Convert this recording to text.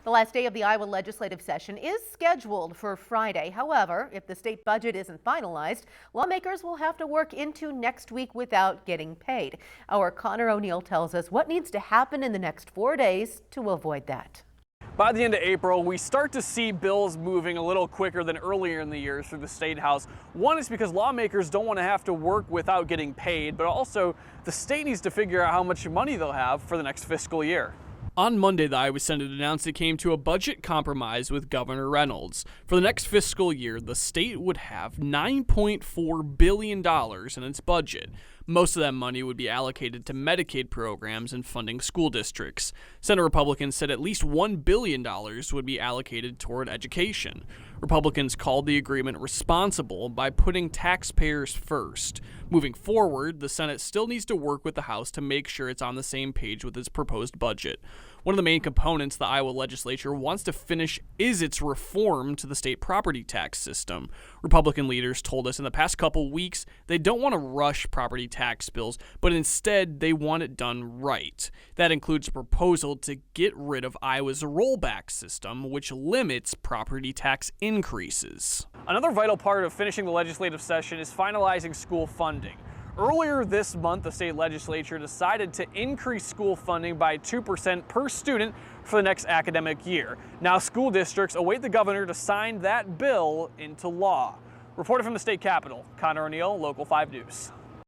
The last day of the Iowa legislative session is scheduled for Friday. However, if the state budget isn't finalized, lawmakers will have to work into next week without getting paid. Our Connor O'Neill tells us what needs to happen in the next 4 days to avoid that. By the end of April, we start to see bills moving a little quicker than earlier in the year through the State House. One is because lawmakers don't want to have to work without getting paid, but also the state needs to figure out how much money they'll have for the next fiscal year. On Monday, the Iowa Senate announced it came to a budget compromise with Governor Reynolds. For the next fiscal year, the state would have $9.4 billion in its budget. Most of that money would be allocated to Medicaid programs and funding school districts. Senate Republicans said at least $1 billion would be allocated toward education. Republicans called the agreement responsible by putting taxpayers first. Moving forward, the Senate still needs to work with the House to make sure it's on the same page with its proposed budget. One of the main components the Iowa legislature wants to finish is its reform to the state property tax system. Republican leaders told us in the past couple weeks they don't want to rush property tax bills, but instead they want it done right. That includes a proposal to get rid of Iowa's rollback system, which limits property tax increases. Another vital part of finishing the legislative session is finalizing school funding. Earlier this month, the state legislature decided to increase school funding by 2% per student for the next academic year. Now school districts await the governor to sign that bill into law. Reporting from the state capitol, Connor O'Neill, Local 5 News.